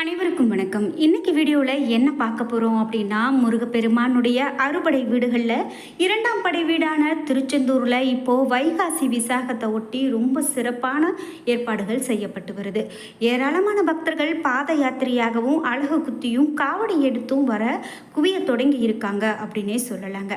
அனைவருக்கும் வணக்கம். இன்னைக்கு வீடியோவில் என்ன பார்க்க போகிறோம் அப்படின்னா, முருகப்பெருமானுடைய அறுபடை வீடுகளில் இரண்டாம் படை வீடான திருச்செந்தூரில் இப்போது வைகாசி விசாகத்தை ஒட்டி ரொம்ப சிறப்பான ஏற்பாடுகள் செய்யப்பட்டு வருது. ஏராளமான பக்தர்கள் பாத யாத்திரையாகவும் அழகு குத்தியும் காவடி எடுத்தும் வர குவிய தொடங்கி இருக்காங்க அப்படின்னே சொல்லலாங்க.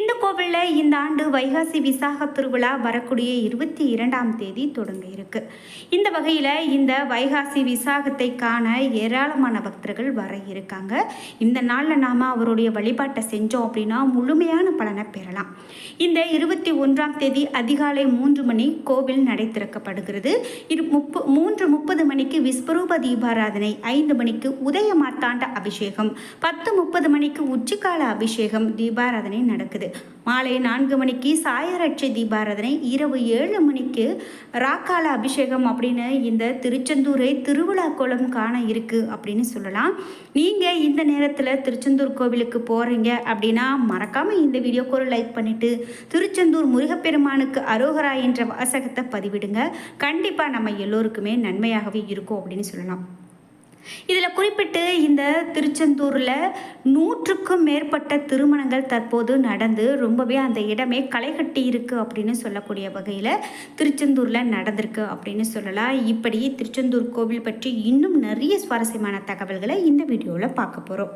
இந்த கோவிலில் இந்த ஆண்டு வைகாசி விசாக திருவிழா வரக்கூடிய 22ஆம் தேதி தொடங்க இருக்கு. இந்த வகையில் இந்த வைகாசி விசாகத்தை காண ஏராளமான பக்தர்கள் வர இருக்காங்க. இந்த நாளில் நாம் அவருடைய வழிபாட்டை செஞ்சோம் அப்படின்னா முழுமையான பலனை பெறலாம். இந்த 21ஆம் தேதி அதிகாலை 3 மணி கோவில் நடை திறக்கப்படுகிறது. 3:30 மணிக்கு விஸ்வரூப தீபாராதனை, 5 மணிக்கு உதய மார்த்தாண்ட அபிஷேகம், 10:30 மணிக்கு உச்சிக்கால அபிஷேகம் தீபாராதனை நடக்குது. மாலை 4 மணிக்கு சாயரட்சை தீபாராதனை, இரவு 7 மணிக்கு ராக்கால அபிஷேகம் அப்படின்னு இந்த திருச்செந்தூரை திருவிழா கோலம் காண இருக்கு அப்படின்னு சொல்லலாம். நீங்கள் இந்த நேரத்தில் திருச்செந்தூர் கோவிலுக்கு போகிறீங்க அப்படின்னா மறக்காமல் இந்த வீடியோக்கு ஒரு லைக் பண்ணிவிட்டு திருச்செந்தூர் முருகப்பெருமானுக்கு அரோகரா என்ற வாசகத்தை பதிவிடுங்க. கண்டிப்பாக நம்ம எல்லோருக்குமே நன்மையாகவே இருக்கும் அப்படின்னு சொல்லலாம். இதில் குறிப்பிட்டு இந்த திருச்செந்தூரில் 100க்கும் மேற்பட்ட திருமணங்கள் தற்போது நடந்து ரொம்பவே அந்த இடமே களை கட்டி இருக்குது அப்படின்னு சொல்லக்கூடிய வகையில் திருச்செந்தூரில் நடந்திருக்கு அப்படின்னு சொல்லலாம். இப்படி திருச்செந்தூர் கோவில் பற்றி இன்னும் நிறைய சுவாரஸ்யமான தகவல்களை இந்த வீடியோவில் பார்க்க போகிறோம்.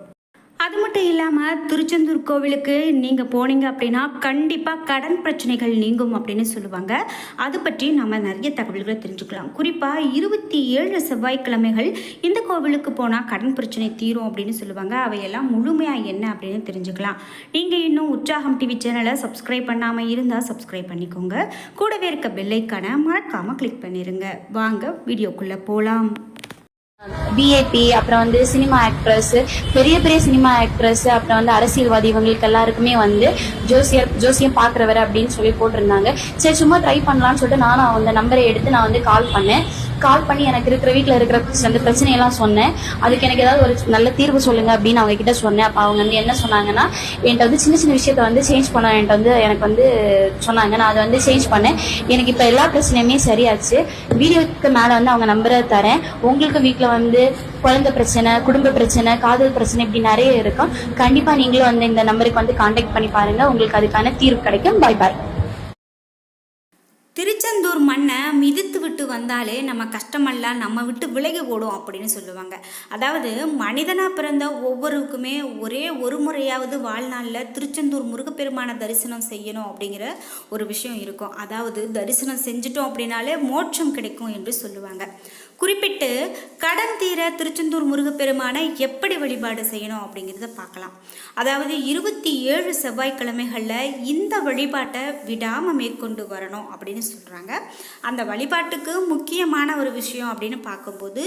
அது மட்டும் இல்லாமல் திருச்செந்தூர் கோவிலுக்கு நீங்கள் போனீங்க அப்படின்னா கண்டிப்பாக கடன் பிரச்சனைகள் நீங்கும் அப்படின்னு சொல்லுவாங்க. அது பற்றி நம்ம நிறைய தகவல்களை தெரிஞ்சுக்கலாம். குறிப்பாக 27 செவ்வாய்க்கிழமைகள் இந்த கோவிலுக்கு போனால் கடன் பிரச்சனை தீரும் அப்படின்னு சொல்லுவாங்க. அவையெல்லாம் முழுமையாக என்ன அப்படின்னு தெரிஞ்சுக்கலாம். நீங்கள் இன்னும் உற்சாகம் டிவி சேனலை சப்ஸ்கிரைப் பண்ணாமல் இருந்தால் சப்ஸ்கிரைப் பண்ணிக்கோங்க. கூடவே இருக்க பெல்லைக்கான மறக்காமல் கிளிக் பண்ணிடுங்க. வாங்க வீடியோக்குள்ளே போகலாம். பிஏபி, அப்புறம் வந்து சினிமா ஆக்ட்ரஸ், பெரிய பெரிய சினிமா ஆக்ட்ரஸ், அப்புறம் வந்து அரசியல்வாதி, இவங்களுக்கு எல்லாருக்குமே வந்து ஜோசியம் பாக்குறவர் அப்படின்னு சொல்லி போட்டிருந்தாங்க. சரி, சும்மா ட்ரை பண்ணலாம்னு சொல்லிட்டு நானும் அந்த நம்பரை எடுத்து நான் வந்து கால் பண்ணி எனக்கு இருக்கிற வீட்டில் இருக்கிற அந்த பிரச்சனையெல்லாம் சொன்னேன். அதுக்கு எனக்கு ஏதாவது ஒரு நல்ல தீர்வு சொல்லுங்க அப்படின்னு அவங்க கிட்ட சொன்னேன். அப்போ அவங்க வந்து என்ன சொன்னாங்கன்னா, என்கிட்ட வந்து சின்ன சின்ன விஷயத்த வந்து சேஞ்ச் பண்ண எனக்கு வந்து சொன்னாங்க. நான் அதை வந்து சேஞ்ச் பண்ணேன். எனக்கு இப்போ எல்லா பிரச்சனையுமே சரியாச்சு. வீடியோக்கு மேலே வந்து அவங்க நம்பரை தரேன். உங்களுக்கு வீட்டில் வந்து குழந்தை பிரச்சனை, குடும்ப பிரச்சனை, காதல் பிரச்சனை, இப்படி நிறைய இருக்கும். கண்டிப்பா நீங்களும் வந்து இந்த நம்பருக்கு வந்து கான்டாக்ட் பண்ணி பாருங்க. உங்களுக்கு அதுக்கான தீர்வு கிடைக்கும். பாய் பாய். திருச்செந்தூர் மண்ணை மிதித்து விட்டு வந்தாலே நம்ம கஷ்டமெல்லாம் நம்ம விட்டு விலகி ஓடும் அப்படின்னு சொல்லுவாங்க. அதாவது மனிதனாக பிறந்த ஒவ்வொருக்குமே ஒரே ஒரு முறையாவது வாழ்நாளில் திருச்செந்தூர் முருகப்பெருமான தரிசனம் செய்யணும் அப்படிங்கிற ஒரு விஷயம் இருக்கும். அதாவது தரிசனம் செஞ்சிட்டோம் அப்படின்னாலே மோட்சம் கிடைக்கும் என்று சொல்லுவாங்க. குறிப்பிட்டு கடன் தீர திருச்செந்தூர் முருகப்பெருமானை எப்படி வழிபாடு செய்யணும் அப்படிங்கிறத பார்க்கலாம். அதாவது 27 செவ்வாய்க்கிழமைகளில் இந்த வழிபாட்டை விடாமல் மேற்கொண்டு வரணும் அப்படின்னு சொல்கிறாங்க. அந்த வழிபாட்டுக்கு முக்கியமான ஒரு விஷயம் அப்படின்னு பார்க்கும்போது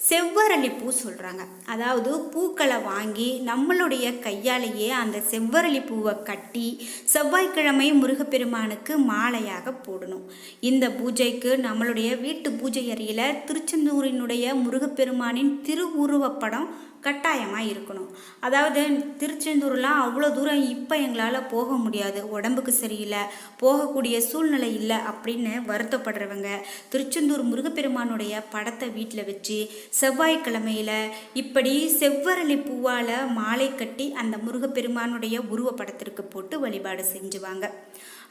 செவ்வரளி பூ சொல்கிறாங்க. அதாவது பூக்களை வாங்கி நம்மளுடைய கையாலேயே அந்த செவ்வரளி பூவை கட்டி செவ்வாய்க்கிழமை முருகப்பெருமானுக்கு மாலையாக போடணும். இந்த பூஜைக்கு நம்மளுடைய வீட்டு பூஜை அறையில் திருச்செந்தூரினுடைய முருகப்பெருமானின் திருவுருவப்படம் கட்டாயமாக இருக்கணும். அதாவது திருச்செந்தூர்லாம் அவ்வளோ தூரம் இப்போ எங்களால் போக முடியாது, உடம்புக்கு சரியில்லை, போகக்கூடிய சூழ்நிலை இல்லை அப்படின்னு வருத்தப்படுறவங்க திருச்செந்தூர் முருகப்பெருமானுடைய படத்தை வீட்டில் வச்சு செவ்வாய்க்கிழமையில் இப்படி செவ்வரளி பூவால் மாலை கட்டி அந்த முருகப்பெருமானுடைய உருவப்படத்திற்கு போட்டு வழிபாடு செஞ்சுவாங்க.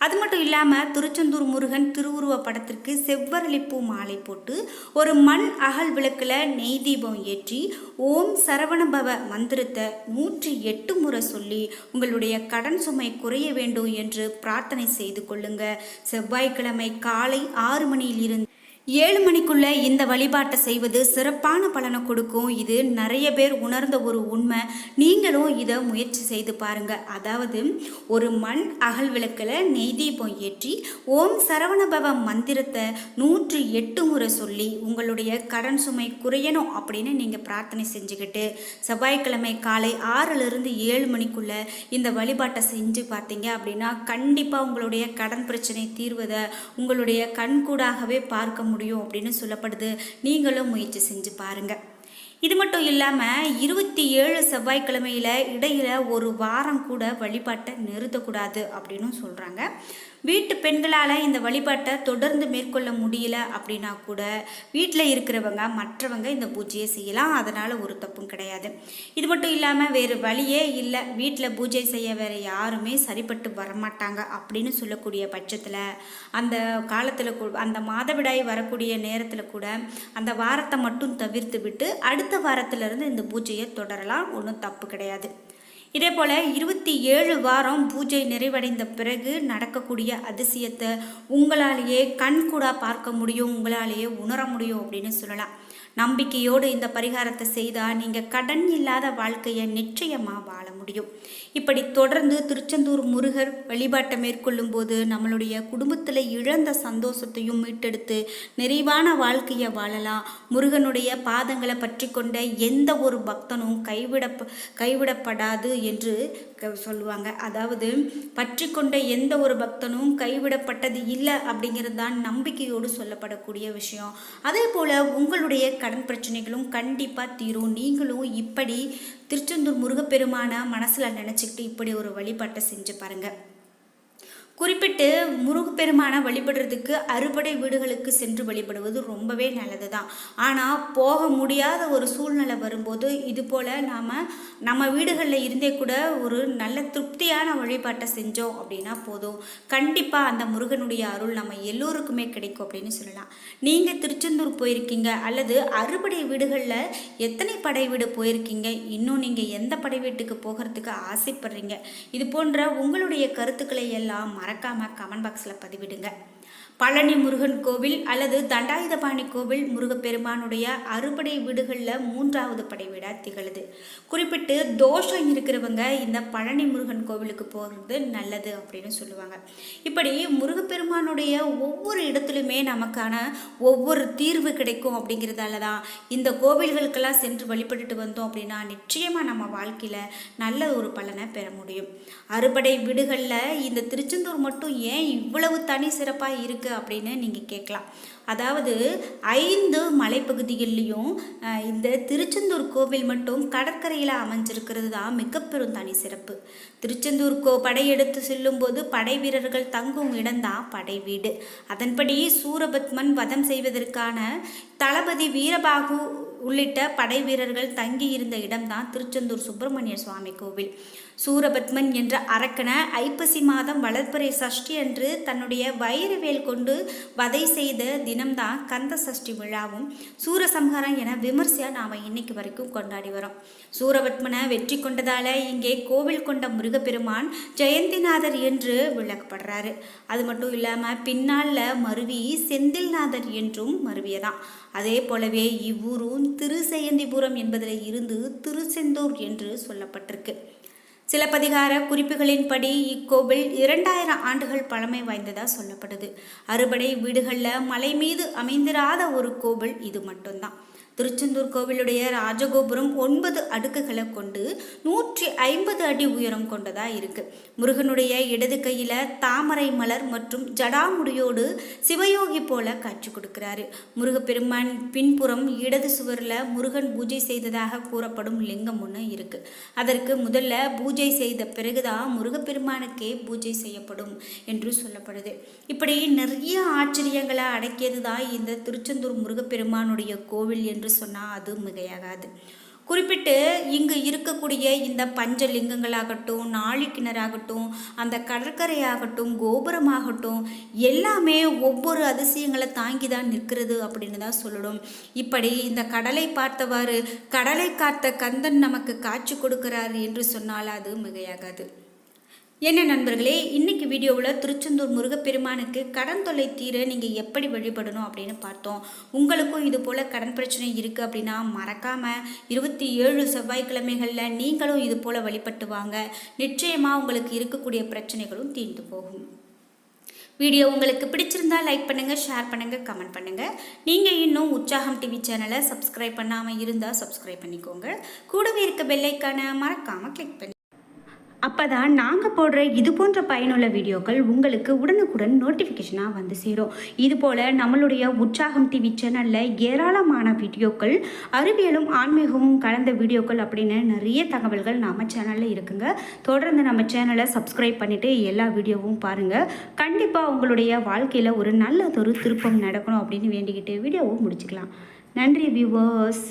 அது மட்டும் இல்லாமல் திருச்செந்தூர் முருகன் திருவுருவ படத்திற்கு செவ்வரளிப்பூ மாலை போட்டு ஒரு மண் அகல் விளக்கில் நெய் தீபம் ஏற்றி ஓம் சரவணபவ மந்திரத்தை 108 முறை சொல்லி உங்களுடைய கடன் சுமை குறைய வேண்டும் என்று பிரார்த்தனை செய்து கொள்ளுங்க. செவ்வாய்க்கிழமை காலை 6 மணியிலிருந்து 7 மணிக்குள்ளே இந்த வழிபாட்டை செய்வது சிறப்பான பலனை கொடுக்கும். இது நிறைய பேர் உணர்ந்த ஒரு உண்மை. நீங்களும் இதை முயற்சி செய்து பாருங்கள். அதாவது ஒரு மண் அகல் விளக்கில் நெய் தீபம் ஏற்றி ஓம் சரவணபவ மந்திரத்தை 108 முறை சொல்லி உங்களுடைய கடன் சுமை குறையணும் அப்படின்னு நீங்கள் பிரார்த்தனை செஞ்சுக்கிட்டு செவ்வாய்க்கிழமை காலை 6லிருந்து 7 மணிக்குள்ளே இந்த வழிபாட்டை செஞ்சு பார்த்தீங்க அப்படின்னா கண்டிப்பாக உங்களுடைய கடன் பிரச்சனை தீர்வதை உங்களுடைய கண்கூடாகவே பார்க்க முடியும் அப்படின்னு சொல்லப்படுது. நீங்களும் முயற்சி செஞ்சு பாருங்க. இது மட்டும் இல்லாமல் 27 செவ்வாய்க்கிழமையில் இடையில் ஒரு வாரம் கூட வழிபாட்டை நிறுத்தக்கூடாது அப்படின்னு சொல்கிறாங்க. வீட்டு பெண்களால் இந்த வழிபாட்டை தொடர்ந்து மேற்கொள்ள முடியல அப்படின்னா கூட வீட்டில் இருக்கிறவங்க மற்றவங்க இந்த பூஜையை செய்யலாம். அதனால் ஒரு தப்பும் கிடையாது. இது மட்டும் இல்லாமல் வேறு வழியே இல்லை, வீட்டில் பூஜை செய்ய வேறு யாருமே சரிப்பட்டு வரமாட்டாங்க அப்படின்னு சொல்லக்கூடிய பட்சத்தில் அந்த காலத்தில் அந்த மாதவிடாய் வரக்கூடிய நேரத்தில் கூட அந்த வாரத்தை மட்டும் தவிர்த்து விட்டு அடுத்த வாரத்திலிருந்து இந்த பூஜையை தொடரலாம். ஒன்றும் தப்பு கிடையாது. இதே போல் 27 வாரம் பூஜை நிறைவடைந்த பிறகு நடக்கக்கூடிய அதிசயத்தை உங்களாலேயே கண்கூடாக பார்க்க முடியும், உங்களாலேயே உணர முடியும் அப்படின்னு சொல்லலாம். நம்பிக்கையோடு இந்த பரிகாரத்தை செய்தால் நீங்கள் கடன் இல்லாத வாழ்க்கையை நிச்சயமாக வாழ முடியும். இப்படி தொடர்ந்து திருச்செந்தூர் முருகர் வழிபாட்டை மேற்கொள்ளும் போது நம்மளுடைய குடும்பத்தில் இழந்த சந்தோஷத்தையும் மீட்டெடுத்து நிறைவான வாழ்க்கையை வாழலாம். முருகனுடைய பாதங்களை பற்றி கொண்ட எந்த ஒரு பக்தனும் கைவிடப்படாது என்று சொல்லுவாங்க. அதாவது பற்றி கொண்ட எந்த ஒரு பக்தனும் கைவிடப்பட்டது இல்லை அப்படிங்கிறது தான் நம்பிக்கையோடு சொல்லப்படக்கூடிய விஷயம். அதே போல் உங்களுடைய கடன் பிரச்சனைகளும் கண்டிப்பாக தீரும். நீங்களும் இப்படி திருச்செந்தூர் முருகப்பெருமான மனசில் நினச்சிக்கிட்டு இப்படி ஒரு வழிபாட்டை செஞ்சு பாருங்கள். குறிப்பிட்டு முருகப்பெருமானை வழிபடுறதுக்கு அறுபடை வீடுகளுக்கு சென்று வழிபடுவது ரொம்பவே நல்லது தான். ஆனால் போக முடியாத ஒரு சூழ்நிலை வரும்போது இது போல் நம்ம வீடுகளில் இருந்தே கூட ஒரு நல்ல திருப்தியான வழிபாட்டை செஞ்சோம் அப்படின்னா போதும், கண்டிப்பாக அந்த முருகனுடைய அருள் நம்ம எல்லோருக்குமே கிடைக்கும் அப்படின்னு சொல்லலாம். நீங்கள் திருச்செந்தூர் போயிருக்கீங்க அல்லது அறுபடை வீடுகளில் எத்தனை படை வீடு போயிருக்கீங்க, இன்னும் நீங்கள் எந்த படை வீட்டுக்கு போகிறதுக்கு ஆசைப்படுறீங்க, இது போன்ற உங்களுடைய கருத்துக்களை எல்லாம் மறக்காம கமெண்ட் பாக்ஸில் பதிவிடுங்க. பழனி முருகன் கோவில் அல்லது தண்டாயுதபாணி கோவில் முருகப்பெருமானுடைய அறுபடை வீடுகளில் 3வது படை வீடாக திகழுது. குறிப்பிட்டு தோஷம் இருக்கிறவங்க இந்த பழனி முருகன் கோவிலுக்கு போகிறது நல்லது அப்படின்னு சொல்லுவாங்க. இப்படி முருகப்பெருமானுடைய ஒவ்வொரு இடத்துலையுமே நமக்கான ஒவ்வொரு தீர்வு கிடைக்கும் அப்படிங்கிறதால தான் இந்த கோவில்களுக்கெல்லாம் சென்று வழிபட்டுட்டு வந்தோம் அப்படின்னா நிச்சயமாக நம்ம வாழ்க்கையில் நல்ல ஒரு பலனை பெற முடியும். அறுபடை வீடுகளில் இந்த திருச்செந்தூர் மட்டும் ஏன் இவ்வளவு தனி சிறப்பாக இருக்குது அப்படின்னு நீங்கள் கேட்கலாம். அதாவது 5 மலைப்பகுதிகள்லையும் இந்த திருச்செந்தூர் கோவில் மட்டும் கடற்கரையில் அமைஞ்சிருக்கிறது தான் மிகப்பெரும் தனி சிறப்பு. திருச்செந்தூர் படையெடுத்து செல்லும் போது படை வீரர்கள் தங்கும் இடம்தான் படை வீடு. அதன்படி சூரபத்மன் வதம் செய்வதற்கான தளபதி வீரபாகு உள்ளிட்ட படை வீரர்கள் தங்கி இருந்த இடம்தான் திருச்செந்தூர் சுப்பிரமணிய சுவாமி கோவில். சூரபத்மன் என்ற அரக்கனை ஐப்பசி மாதம் வளர்பிறை சஷ்டி அன்று தன்னுடைய வைரவேல் கொண்டு வதை செய்த தினம்தான் கந்த சஷ்டி விழாவும் சூரசம்ஹாரம் என விமர்சையாக நாம் இன்னைக்கு வரைக்கும் கொண்டாடி வரோம். சூரபத்மனை வெற்றி கொண்டதால் இங்கே கோவில் கொண்ட முருகப்பெருமான் ஜெயந்திநாதர் என்று விளக்கப்படுறாரு. அது மட்டும் இல்லாமல் பின்னால் மருவி செந்தில்நாதர் என்றும் மருவியதான். அதே போலவே இவ்வூரும் திருச்செயந்திபுரம் என்பதில் இருந்து திருச்செந்தூர் என்று சொல்லப்பட்டிருக்கு. சிலப்பதிகார குறிப்புகளின்படி இக்கோவில் 2000 ஆண்டுகள் பழமை வாய்ந்ததாக சொல்லப்படுது. அறுபடை வீடுகளில் மலை மீது அமைந்திராத ஒரு கோவில் இது மட்டும்தான். திருச்செந்தூர் கோவிலுடைய ராஜகோபுரம் 9 அடுக்குகளை கொண்டு 150 அடி உயரம் கொண்டதாக இருக்குது. முருகனுடைய இடது கையில் தாமரை மலர் மற்றும் ஜடாமுடியோடு சிவயோகி போல காட்சி கொடுக்கிறாரு. முருகப்பெருமான் பின்புறம் இடது சுவரில் முருகன் பூஜை செய்ததாக கூறப்படும் லிங்கம் ஒன்று இருக்குது. அதற்கு முதல்ல பூஜை செய்த பிறகுதான் முருகப்பெருமானுக்கே பூஜை செய்யப்படும் என்று சொல்லப்படுது. இப்படி நிறைய ஆச்சரியங்களை அடக்கியது தான் இந்த திருச்செந்தூர் முருகப்பெருமானுடைய கோவில் என்று சொன்னால் அது மிகையாகாது. குறிப்பிட்டு இங்கு இருக்கக்கூடிய இந்த பஞ்சலிங்கங்களாகட்டும், நாழிக்கிணறாகட்டும், அந்த கடற்கரையாகட்டும், கோபுரமாகட்டும் எல்லாமே ஒவ்வொரு அதிசயங்களை தாங்கி தான் நிற்கிறது அப்படின்னு தான் சொல்லணும். இப்படி இந்த கடலை பார்த்தவாறு கடலை காத்த கந்தன் நமக்கு காட்சி கொடுக்கிறார் என்று சொன்னால் அது மிகையாகாது. என்ன நண்பர்களே, இன்னைக்கு வீடியோவில் திருச்செந்தூர் முருகப்பெருமானுக்கு கடன் தொல்லை தீர நீங்கள் எப்படி வழிபடணும் அப்படின்னு பார்த்தோம். உங்களுக்கும் இது போல் கடன் பிரச்சனை இருக்குது அப்படின்னா மறக்காமல் 27 செவ்வாய்க்கிழமைகளில் நீங்களும் இது போல் வழிபட்டு வாங்க. நிச்சயமாக உங்களுக்கு இருக்கக்கூடிய பிரச்சனைகளும் தீர்ந்து போகும். வீடியோ உங்களுக்கு பிடிச்சிருந்தா லைக் பண்ணுங்கள், ஷேர் பண்ணுங்கள், கமெண்ட் பண்ணுங்கள். நீங்கள் இன்னும் உற்சாகம் டிவி சேனலை சப்ஸ்கிரைப் பண்ணாமல் இருந்தால் சப்ஸ்கிரைப் பண்ணிக்கோங்க. கூடவே இருக்க பெல் ஐக்கானை மறக்காமல் கிளிக் பண்ணி அப்போ தான் நாங்கள் போடுற இது போன்ற பயனுள்ள வீடியோக்கள் உங்களுக்கு உடனுக்குடன் நோட்டிஃபிகேஷனாக வந்து சேரும். இதுபோல் நம்மளுடைய உற்சாகம் டிவி சேனலில் ஏராளமான வீடியோக்கள், அறிவியலும் ஆன்மீகமும் கலந்த வீடியோக்கள் அப்படின்னு நிறைய தகவல்கள் நம்ம சேனலில் இருக்குங்க. தொடர்ந்து நம்ம சேனலை சப்ஸ்கிரைப் பண்ணிவிட்டு எல்லா வீடியோவும் பாருங்கள். கண்டிப்பாக உங்களுடைய வாழ்க்கையில் ஒரு நல்லதொரு திருப்பம் நடக்கணும் அப்படின்னு வேண்டிக்கிட்டு வீடியோவும் முடிச்சுக்கலாம். நன்றி வியூவர்ஸ்.